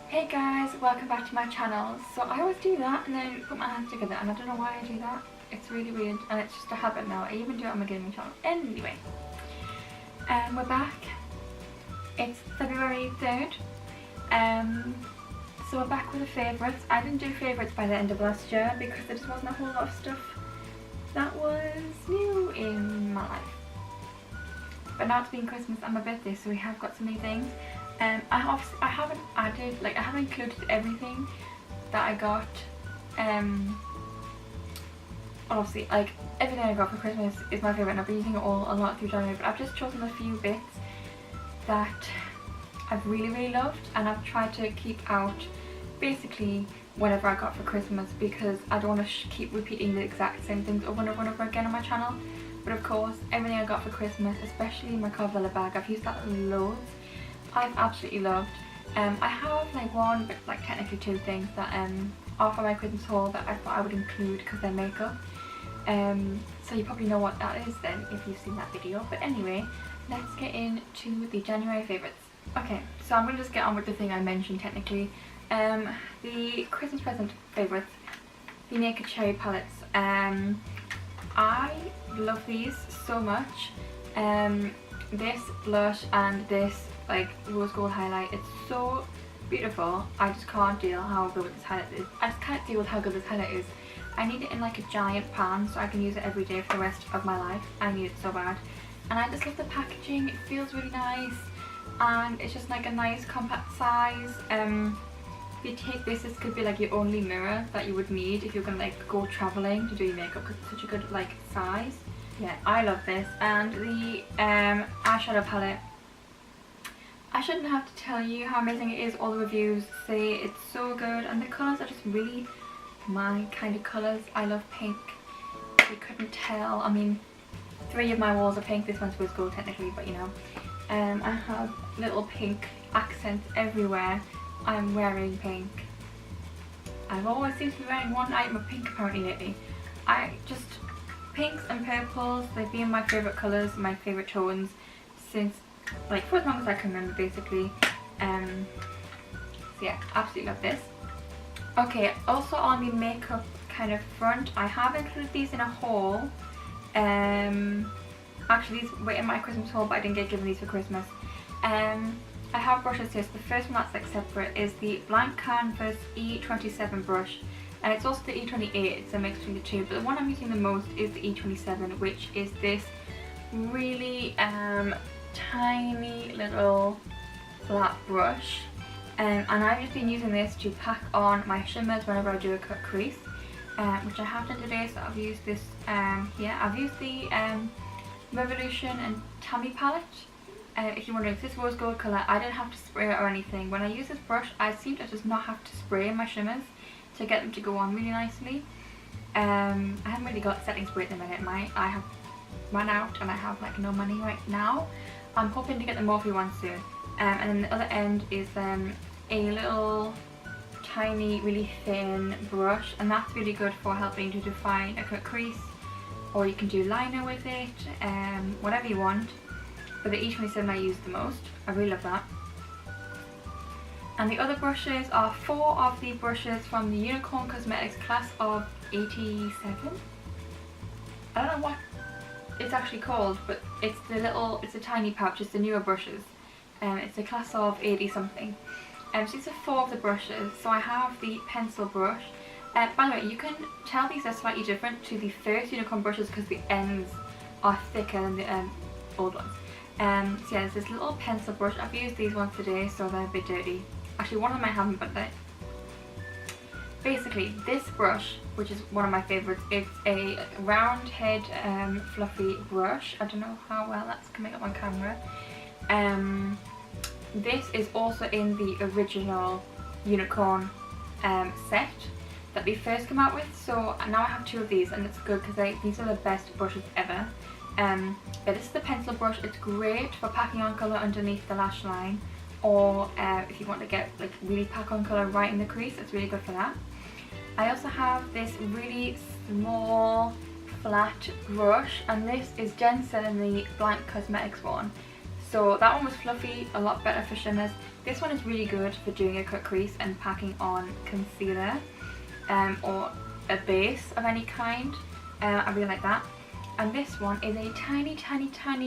Hey guys, welcome back to my channel. So I always do that and then put my hands together, and I don't know why I do that. It's really weird and it's just a habit now. I even do it on my gaming channel. Anyway, we're back. It's February 3rd. So we're back with the favourites. I didn't do favourites by the end of last year because there just wasn't a whole lot of stuff that was new in my life. But now it's been Christmas and my birthday, so we have got so many things. I haven't included everything that I got. Obviously, like, everything I got for Christmas is my favourite and I've been using it all a lot through January, but I've just chosen a few bits that I've really loved, and I've tried to keep out basically whatever I got for Christmas because I don't want to keep repeating the exact same things over and over and over again on my channel. But of course, everything I got for Christmas, especially my Carvela bag, I've used that loads. I've absolutely loved. I have like one, but like technically two things that are for my Christmas haul that I thought I would include because they're makeup. So you probably know what that is then if you've seen that video. But anyway, let's get into the January favourites. Okay, so I'm going to just get on with the thing I mentioned technically. The Christmas present favourites, the Naked Cherry palettes. I love these so much. This blush and this like rose gold highlight, it's so beautiful. I just can't deal how good this highlight is. I just can't deal with how good this highlight is. I need it in like a giant pan so I can use it every day for the rest of my life. I need it so bad. And I just love the packaging. It feels really nice and it's just like a nice compact size. If you take this could be like your only mirror that you would need if you're gonna like go traveling to do your makeup because it's such a good like size. Yeah, I love this. And the eyeshadow palette, I shouldn't have to tell you how amazing it is. All the reviews say it's so good and the colours are just really my kind of colours. I love pink, you couldn't tell. I mean, 3 of my walls are pink, this one's rose gold technically, but you know. I have little pink accents everywhere. I'm wearing pink. I've always seemed to be wearing one item of pink apparently lately. Pinks and purples, they've been my favourite colours, my favourite tones since like for as long as I can remember basically. So yeah, absolutely love this. Okay, also on the makeup kind of front, I have included these in a haul. Actually these were in my Christmas haul but I didn't get given these for Christmas. I have brushes here, so the first one that's like separate is the Blank Canvas E27 brush, and it's also the E28, it's a mix between the two, but the one I'm using the most is the E27, which is this really tiny little flat brush. And I've just been using this to pack on my shimmers whenever I do a cut crease, which I have done today. So I've used this here. I've used the Revolution and Tammy palette. If you're wondering, this rose gold colour, I didn't have to spray it or anything. When I use this brush, I seem to just not have to spray my shimmers to get them to go on really nicely. I haven't really got setting spray at the minute. I have run out and I have like no money right now. I'm hoping to get the Morphe one soon. And then the other end is a little tiny really thin brush, and that's really good for helping to define a cut crease, or you can do liner with it, whatever you want. But the E27 I use the most. I really love that. And the other brushes are 4 of the brushes from the Unicorn Cosmetics class of 87. I don't know what it's actually called, but it's a tiny pouch, it's the newer brushes. It's a class of 80 something. So these are 4 of the brushes. So I have the pencil brush. By the way, you can tell these are slightly different to the first Unicorn brushes because the ends are thicker than the old ones. So yeah, there's this little pencil brush. I've used these ones today, so they're a bit dirty. Actually, one of them I haven't, but they... Basically, this brush, which is one of my favourites, it's a round head fluffy brush. I don't know how well that's coming up on camera. This is also in the original Unicorn set that they first came out with. So now I have 2 of these, and it's good because these are the best brushes ever. But this is the pencil brush. It's great for packing on colour underneath the lash line, or if you want to get like really pack on colour right in the crease, it's really good for that. I also have this really small flat brush, and this is Jensen, the Blank Cosmetics one. So that one was fluffy, a lot better for shimmers. This one is really good for doing a cut crease and packing on concealer or a base of any kind. I really like that. And this one is a tiny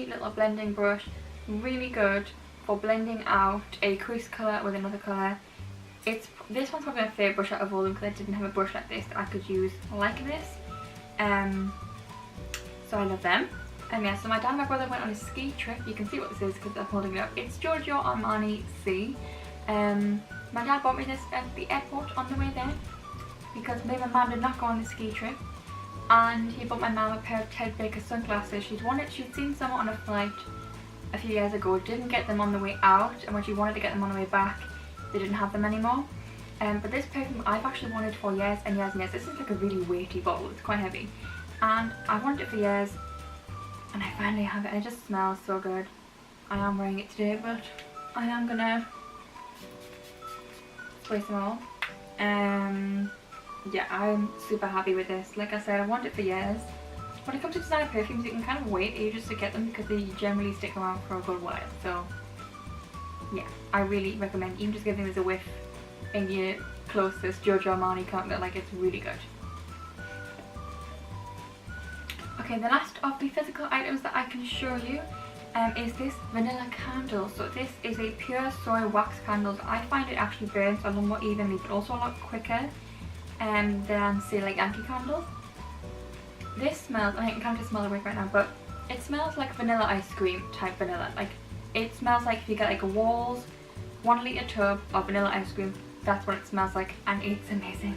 little blending brush, really good for blending out a crease colour with another colour. This one's probably my favourite brush out of all of them because I didn't have a brush like this that I could use like this. So I love them. Yeah, so my dad and my brother went on a ski trip. You can see what this is because I'm holding it up. It's Giorgio Armani C. My dad bought me this at the airport on the way there because me and my mum did not go on the ski trip. And he bought my mum a pair of Ted Baker sunglasses. She'd seen some on a flight a few years ago, didn't get them on the way out, and when she wanted to get them on the way back, they didn't have them anymore. But this perfume I've actually wanted for years and years and years. This is like a really weighty bottle, it's quite heavy. And I wanted it for years, and I finally have it, and it just smells so good. I am wearing it today, but I am gonna spray some more. Yeah, I'm super happy with this. Like I said, I wanted it for years. When it comes to designer perfumes, you can kind of wait ages to get them because they generally stick around for a good while. So yeah, I really recommend even just giving this a whiff in your closest Giorgio Armani counter. Like, it's really good. Okay, the last of the physical items that I can show you is this vanilla candle. So this is a pure soy wax candle. I find it actually burns a lot more evenly, but also a lot quicker than say like Yankee candles. This smells, I can kind of smell the wick right now, but it smells like vanilla ice cream type vanilla. Like, it smells like if you get like a Walls 1 litre tub of vanilla ice cream, that's what it smells like, and it's amazing.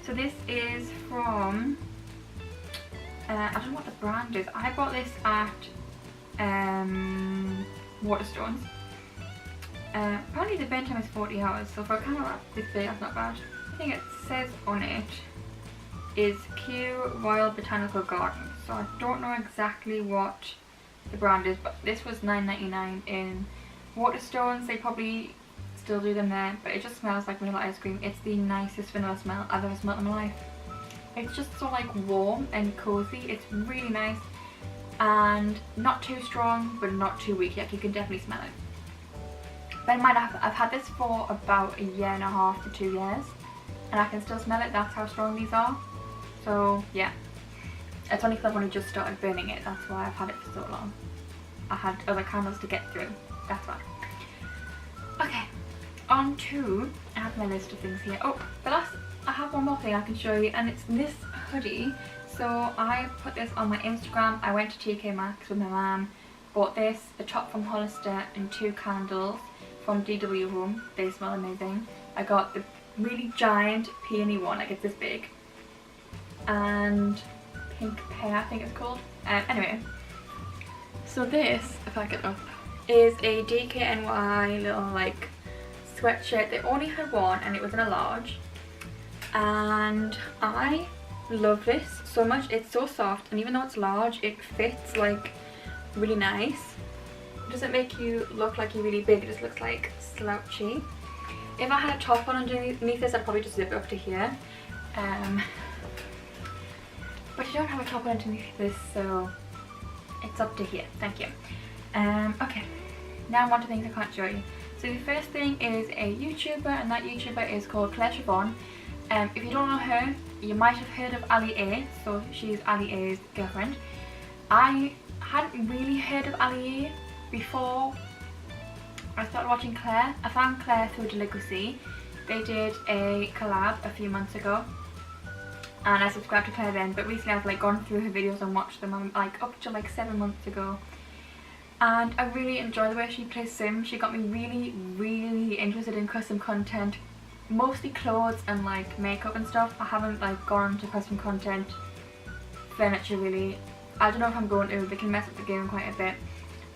So this is from, I don't know what the brand is. I bought this at Waterstones. Apparently the burn time is 40 hours, so for a candle this big, that's not bad. I think it says on it is Kew Royal Botanical Garden, so I don't know exactly what the brand is, but this was $9.99 in Waterstones. They probably still do them there, but it just smells like vanilla ice cream. It's the nicest vanilla smell I've ever smelled in my life. It's just so like warm and cozy. It's really nice and not too strong but not too weak. Like, you can definitely smell it. Bear in mind, I've had this for about 1.5 to 2 years and I can still smell it. That's how strong these are. So yeah, it's only because I've only just started burning it. That's why I've had it for so long. I had other candles to get through. That's why. Okay, on to, I have my list of things here. Oh, I have one more thing I can show you, and it's this hoodie. So I put this on my Instagram. I went to TK Maxx with my mum, bought this, a top from Hollister, and 2 candles from DW Home. They smell amazing. I got the really giant peony one, like it's this big, and Pink Pear I think it's called. Anyway, so this, if I get up, is a DKNY little like sweatshirt. They only had one and it was in a large, and I love this so much. It's so soft, and even though it's large, it fits like really nice. It doesn't make you look like you're really big, it just looks like slouchy. If I had a top on underneath this, I'd probably just zip it up to here. But I don't have a top on underneath this, so it's up to here. Thank you. Okay, now on to things I can't show you. So the first thing is a YouTuber, and that YouTuber is called Claire Siobhan. If you don't know her, you might have heard of Ali A, so she's Ali A's girlfriend. I hadn't really heard of Ali A before I started watching Claire. I found Claire through Delicacy. They did a collab a few months ago, and I subscribed to Claire then, but recently I've like gone through her videos and watched them. I'm like up to like 7 months ago, and I really enjoy the way she plays Sims. She got me really interested in custom content, mostly clothes and like makeup and stuff. I haven't like gone to custom content furniture really. I don't know if I'm going to. They can mess up the game quite a bit,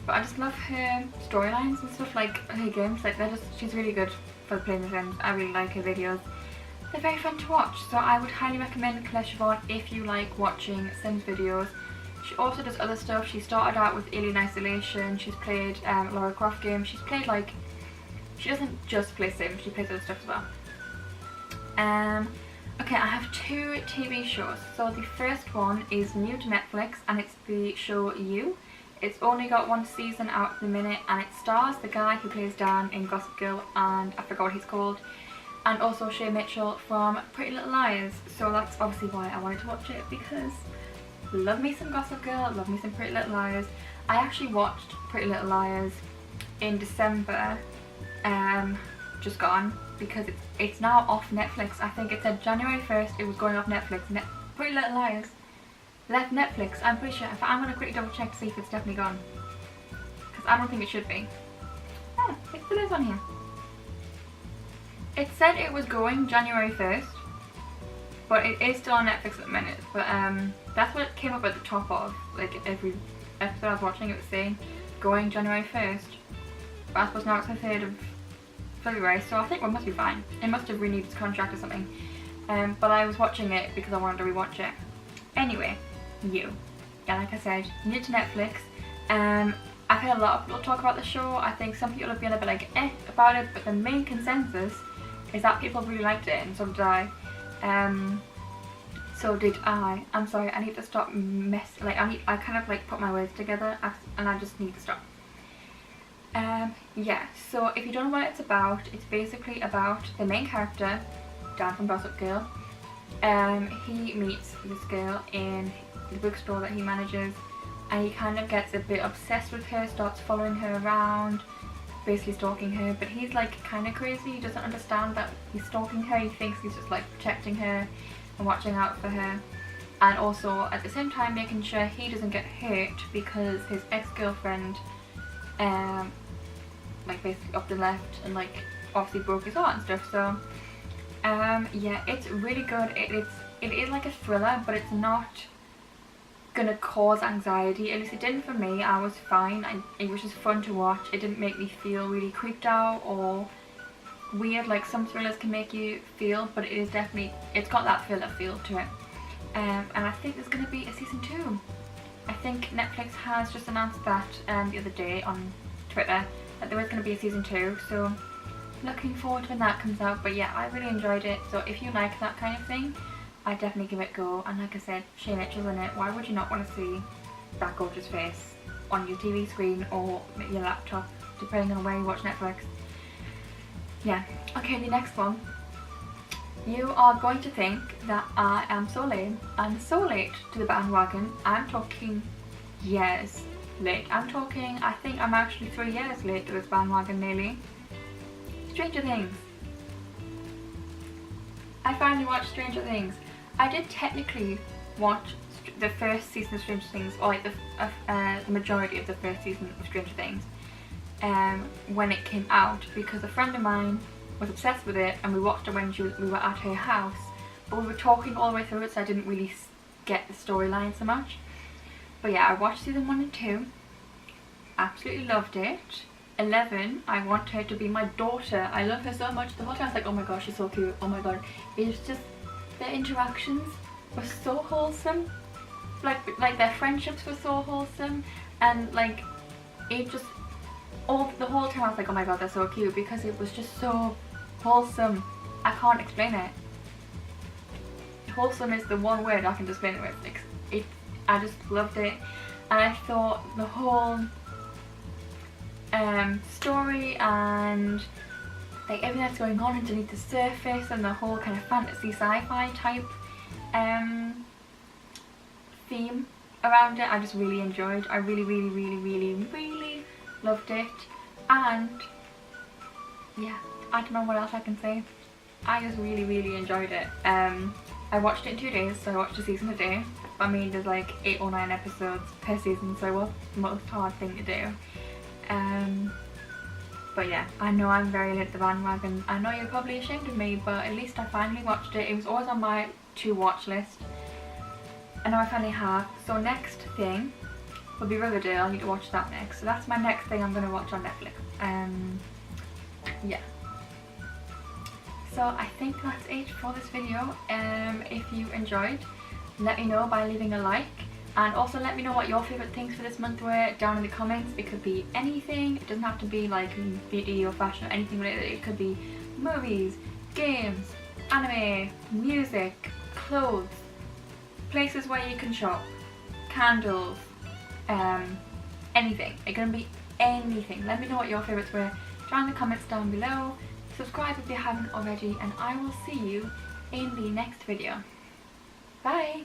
but I just love her storylines and stuff, like her games. Like, she's really good for playing the Sims. I really like her videos. They're very fun to watch, so I would highly recommend Claire Siobhan if you like watching Sims videos. She also does other stuff. She started out with Alien Isolation. She's played Lara Croft games. She's played like, she doesn't just play Sims, she plays other stuff as well. Okay, I have 2 TV shows. So the first one is new to Netflix, and it's the show You. It's only got one season out at the minute, and it stars the guy who plays Dan in Gossip Girl, and I forgot what he's called, and also Shay Mitchell from Pretty Little Liars. So that's obviously why I wanted to watch it, because love me some Gossip Girl, love me some Pretty Little Liars. I actually watched Pretty Little Liars in December, just gone, because it's now off Netflix. I think it said January 1st it was going off Netflix. Pretty Little Liars left Netflix, I'm pretty sure. I'm going to quickly double check to see if it's definitely gone, because I don't think it should be. Oh, it still is on here. It said it was going January 1st, but it is still on Netflix at the minute. But that's what it came up at the top of, like every episode I was watching, it was saying going January 1st. But I suppose now it's the 3rd of February, so I think we must be fine. It must have renewed its contract or something. But I was watching it because I wanted to rewatch it. Anyway, yeah, like I said, new to Netflix. I've heard a lot of people talk about the show. I think some people have been a bit like about it, but the main consensus is that people really liked it, and so did I. So did I. I'm sorry, I need to stop I kind of like put my words together, and I just need to stop. Yeah, so if you don't know what it's basically about the main character, Dan from Gossip Girl. He meets this girl in the bookstore that he manages, and he kind of gets a bit obsessed with her, starts following her around, basically stalking her, but he's like kind of crazy. He doesn't understand that he's stalking her. He thinks he's just like protecting her and watching out for her, and also at the same time making sure he doesn't get hurt, because his ex-girlfriend like basically up the left and like obviously broke his heart and stuff. So yeah, it's really good. It is like a thriller, but it's not gonna cause anxiety. At least it didn't for me. I was fine. It was just fun to watch. It didn't make me feel really creeped out or weird like some thrillers can make you feel, but it's got that thriller feel to it. And I think there's gonna be a season 2. I think Netflix has just announced that the other day on Twitter that there is going to be a season 2, so looking forward to when that comes out. But yeah, I really enjoyed it, so if you like that kind of thing, I definitely give it a go. And like I said, Shay Mitchell's in it. Why would you not want to see that gorgeous face on your TV screen or your laptop, depending on where you watch Netflix? Yeah. Okay, the next one. You are going to think that I am so lame. I'm so late to the bandwagon. I'm talking years late. I think I'm actually 3 years late to this bandwagon nearly. Stranger Things. I finally watched Stranger Things. I did technically watch the first season of Stranger Things, or like the majority of the first season of Stranger Things when it came out, because a friend of mine was obsessed with it and we watched it when we were at her house, but we were talking all the way through it, so I didn't really get the storyline so much. But yeah, I watched season 1 and 2, absolutely loved it. 11, I want her to be my daughter. I love her so much. The whole time I was like, oh my gosh, she's so cute, oh my god. It's just, their interactions were so wholesome, like their friendships were so wholesome, and like it just, the whole time I was like, oh my god, they're so cute, because it was just so wholesome. I can't explain it. Wholesome is the one word I can explain it with. Like, I just loved it, and I thought the whole story and like everything that's going on underneath the surface, and the whole kind of fantasy sci-fi type theme around it, I just really enjoyed. I really loved it, and yeah, I don't know what else I can say. I just really enjoyed it. I watched it in 2 days, so I watched a season a day. I mean, there's like 8 or 9 episodes per season, so it was the most hard thing to do. But yeah, I know I'm very late to the bandwagon. I know you're probably ashamed of me, but at least I finally watched it. It was always on my to watch list, and now I finally have. So next thing will be Riverdale. I need to watch that next. So that's my next thing I'm going to watch on Netflix. Yeah. So I think that's it for this video. If you enjoyed, let me know by leaving a like. And also let me know what your favourite things for this month were down in the comments. It could be anything. It doesn't have to be like beauty or fashion or anything related. It could be movies, games, anime, music, clothes, places where you can shop, candles, anything. It can be anything. Let me know what your favourites were down in the comments down below. Subscribe if you haven't already, and I will see you in the next video. Bye!